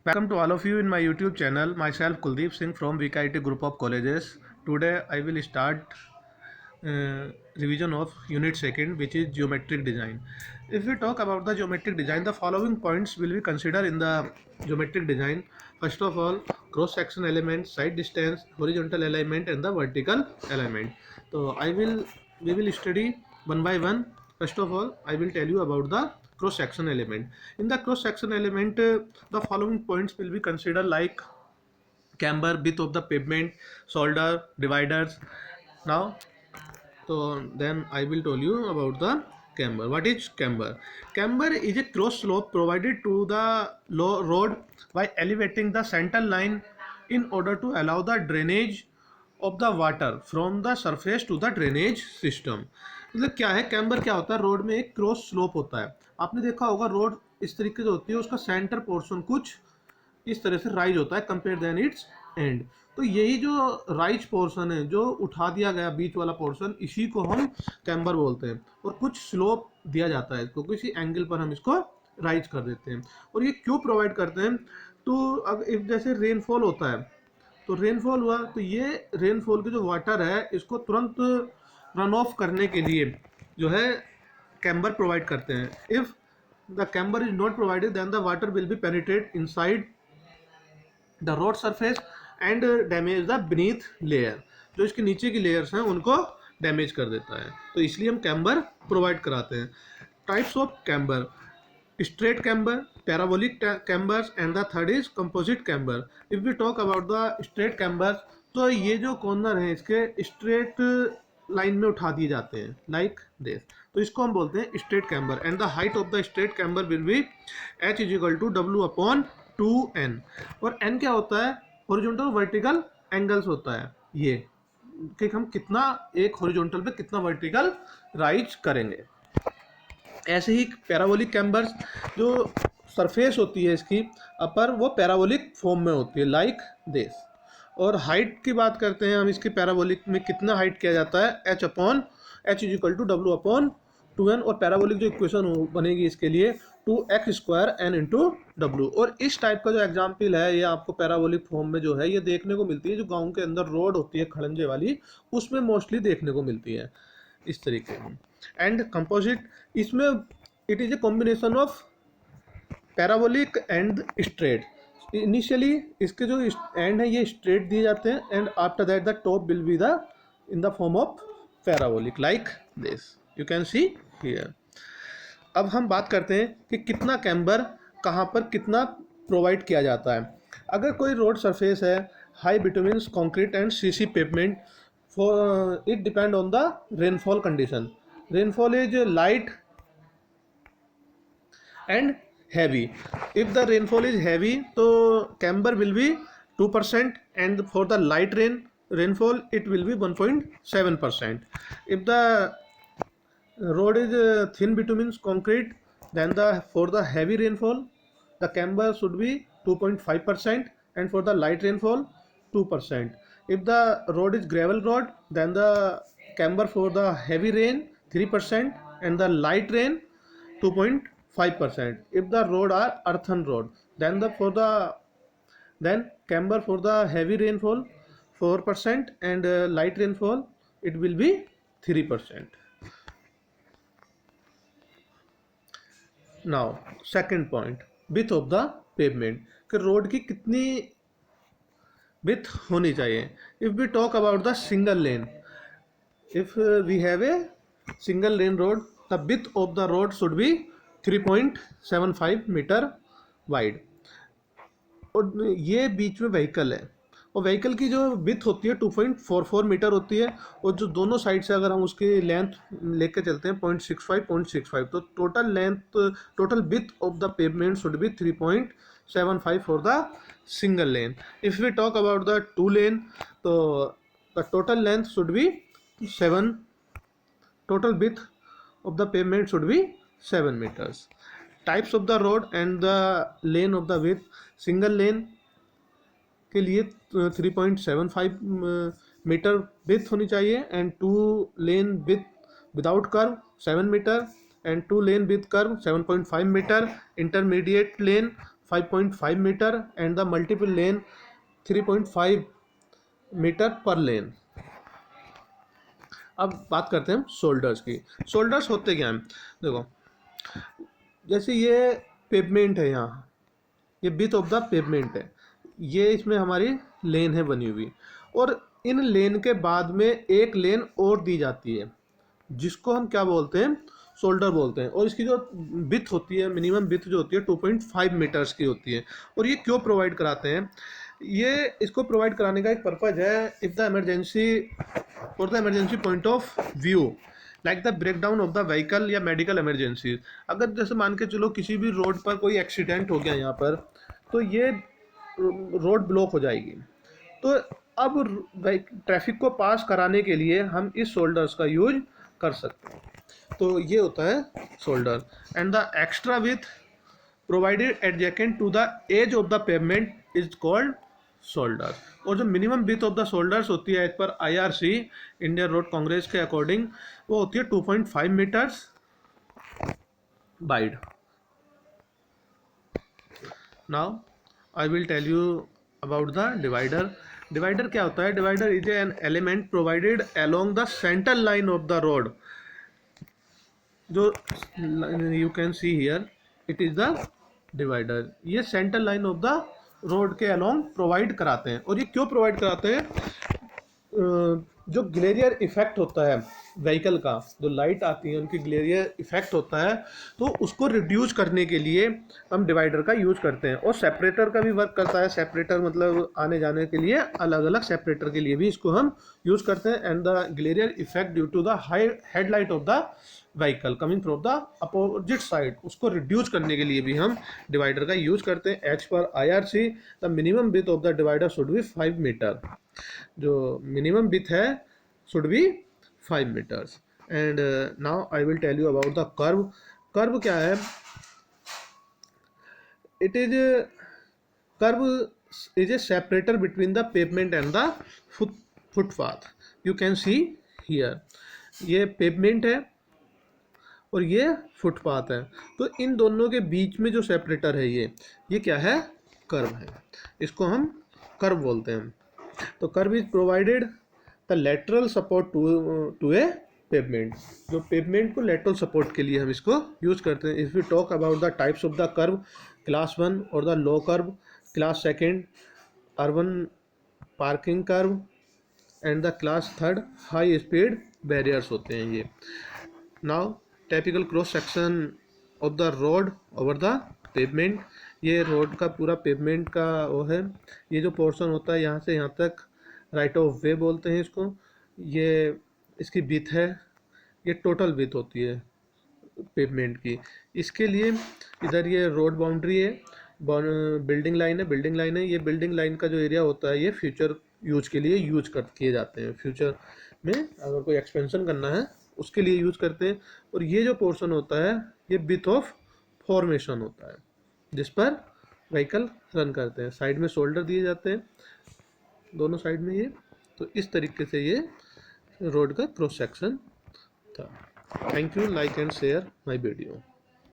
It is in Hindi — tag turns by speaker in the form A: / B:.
A: Welcome to all of you in my YouTube channel. Myself Kuldeep Singh from VKIT Group of Colleges. Today I will start revision of unit second, which is geometric design. If we talk about the geometric design, the following points will be considered in the geometric design. First of all, cross section element, side distance, horizontal alignment and the vertical alignment. So we will study one by one. First of all, I will tell you about the cross section element. In the cross section element, the following points will be considered like camber, width of the pavement, shoulder, dividers. Now, so then I will tell you about the camber. What is camber? Camber is a cross slope provided to the low road by elevating the center line in order to allow the drainage of the water from the surface to the drainage system. मतलब क्या है, कैम्बर क्या होता है, रोड में एक क्रॉस स्लोप होता है. आपने देखा होगा रोड इस तरीके से होती है, उसका सेंटर पोर्शन कुछ इस तरह से राइज होता है कंपेयर देन इट्स एंड. तो यही जो राइज पोर्शन है, जो उठा दिया गया बीच वाला पोर्शन, इसी को हम कैम्बर बोलते हैं. और कुछ स्लोप दिया जाता है इसको, किसी एंगल पर हम इसको राइज कर देते हैं. और ये क्यों प्रोवाइड करते हैं? तो अब इफ जैसे रेनफॉल होता है, तो रेनफॉल हुआ तो ये रेनफॉल के जो वाटर है इसको तुरंत रन ऑफ करने के लिए जो है कैम्बर प्रोवाइड करते हैं. If the camber is not provided then the water will be penetrate inside the road surface and damage the beneath layer. जो इसके नीचे की लेयर्स हैं उनको डैमेज कर देता है, तो इसलिए हम कैम्बर प्रोवाइड कराते हैं. Types of camber: straight camber, parabolic cambers and the third is composite camber. If we talk about the straight cambers, तो ये जो कॉर्नर है इसके स्ट्रेट लाइन में उठा दिए जाते हैं लाइक दिस, तो इसको हम बोलते हैं straight camber. And the height of the straight camber will be h is equal to W upon 2n. और n क्या होता है? हॉरिजॉन्टल वर्टिकल एंगल्स होता है ये, कि हम कितना एक हॉरिजॉन्टल पे कितना वर्टिकल राइज करेंगे. ऐसे ही पैराबोलिक कैम्बर्स, जो सरफेस होती है इसकी अपर, वो पैराबोलिक फॉर्म में होती है लाइक दिस. और हाइट की बात करते हैं हम, इसकी पैराबोलिक में कितना हाइट किया जाता है? h is equal to W upon 2n. और पैराबोलिक जो इक्वेशन बनेगी इसके लिए 2x² n इंटू डब्ल्यू. और इस टाइप का जो एग्जाम्पल है ये आपको पैराबोलिक फॉर्म में जो है ये देखने को मिलती है, जो गाँव के अंदर रोड होती है खड़ंजे वाली, उसमें मोस्टली देखने को मिलती है इस तरीके से. एंड कंपोजिट, इसमें it is a combination of parabolic and straight. Initially इसके जो एंड है ये स्ट्रेट दिए जाते हैं and after that the top will be the in the form of parabolic like this, you can see here. अब हम बात करते हैं कि कितना कैम्बर कहाँ पर कितना प्रोवाइड किया जाता है. अगर कोई रोड सरफेस है high between concrete and CC pavement, for it depend on the rainfall condition. Rainfall is light and heavy. If the rainfall is heavy, तो camber will be 2% and for the light rainfall it will be 1.7%. If the road is thin bitumen concrete, then for the heavy rainfall the camber should be 2.5% and for the light rainfall 2%. If the road is gravel road, then the camber for the heavy rain 3% and the light rain 2.5%. If the road are earthen road, then camber for the heavy rainfall 4% and light rainfall it will be 3%. Now second point, width of the pavement, कि रोड की कितनी width होनी चाहिए. If we talk about the single lane, if we have a single lane road, the width of the road should be 3.75 metre wide. और ये बीच में व्हीकल है, और व्हीकल की जो विथ होती है 2.44 मीटर होती है, और जो दोनों साइड से अगर हम उसकी लेंथ लेके चलते हैं 0.65, तो total width of the pavement should be 3.75 for the single lane. If we talk about the two lane, तो the total length should be 7, total width of the pavement should be 7 meters. Types of the road and the lane of the width: single lane के लिए 3.75 मीटर विथ होनी चाहिए and 2 lane with without kerb 7 metre and 2 lane with kerb 7.5 metre. Intermediate lane 5.5 metre and the multiple lane 3.5 metre पर लेन। अब बात करते हैं हम शोल्डर्स की। शोल्डर्स होते क्या हैं? देखो, जैसे ये पेवमेंट है, यहाँ ये विड्थ ऑफ द पेवमेंट है, ये इसमें हमारी लेन है बनी हुई, और इन लेन के बाद में एक लेन और दी जाती है जिसको हम क्या बोलते हैं? शोल्डर बोलते हैं। और इसकी जो विड्थ होती है, मिनिमम विड्थ जो होती है 2.5 मीटर्स की होती है। और ये क्यों प्रोवाइड कराते हैं? ये इसको प्रोवाइड कराने का एक पर्पज़ है, if the emergency for the emergency point of view like the breakdown of the vehicle या मेडिकल इमरजेंसी। अगर जैसे मान के चलो किसी भी रोड पर कोई एक्सीडेंट हो गया यहाँ पर, तो ये रोड ब्लॉक हो जाएगी। तो अब ट्रैफिक को पास कराने के लिए हम इस शोल्डर्स का यूज कर सकते हैं। तो ये होता है shoulder. And the extra width provided adjacent to the edge of the pavement is called shoulder. और जो minimum width of the shoulders होती है एज पर IRC इंडियन रोड कांग्रेस के अकॉर्डिंग, वो होती है 2.5 metres wide. Now I will tell you about the divider. Divider क्या होता है? Divider is an element provided along the centre line of the road. जो you can see here, it is the divider. ये centre line of the road के अलोंग प्रोवाइड कराते हैं। और ये क्यों प्रोवाइड कराते हैं? जो ग्लेरियर इफेक्ट होता है व्हीकल का, जो लाइट आती है उनकी ग्लेरियर इफेक्ट होता है, तो उसको रिड्यूस करने के लिए हम डिवाइडर का यूज करते हैं। और सेपरेटर का भी वर्क करता है। सेपरेटर मतलब आने जाने के लिए अलग अलग सेपरेटर के लिए भी इसको हम यूज करते हैं। And the glare effect due to the high headlight of the vehicle coming from the opposite side, उसको रिड्यूस करने के लिए भी हम डिवाइडर का यूज करते हैं। एज पर IRC the minimum width of the divider should be 5 metre. जो मिनिमम विड्थ है should be 5 metres. And now I will tell you about the kerb. Kerb क्या है? It is kerb is a separator between the pavement and the footpath. You can see here, ये पेवमेंट है और ये फुटपाथ है। तो इन दोनों के बीच में जो सेपरेटर है, ये क्या है? कर्व है। इसको हम कर्व बोलते हैं। तो kerb is provided the lateral support to a pavement. जो पेवमेंट को लेटरल सपोर्ट के लिए हम इसको यूज करते हैं। If we talk about the types of the kerb, class 1 और the low kerb, class 2 urban parking kerb, and the class 3 high speed barriers होते हैं ये। Now typical cross section of the road over the pavement. ये रोड का पूरा पेवमेंट का वो है। ये जो पोर्शन होता है यहाँ से यहाँ तक राइट ऑफ वे बोलते हैं इसको। ये इसकी विड्थ है, ये टोटल विड्थ होती है पेवमेंट की। इसके लिए इधर ये रोड बाउंड्री है, बिल्डिंग लाइन है, बिल्डिंग लाइन है। ये बिल्डिंग लाइन का जो एरिया होता है, ये फ्यूचर यूज के लिए किए जाते हैं। फ्यूचर में अगर कोई एक्सपेंशन करना है उसके लिए यूज करते हैं। और ये जो पोर्शन होता है, ये विथ ऑफ फॉर्मेशन होता है जिस पर व्हीकल रन करते हैं। साइड में शोल्डर दिए जाते हैं दोनों साइड में ये। तो इस तरीके से ये रोड का क्रॉस सेक्शन था। Thank you, like and share my video.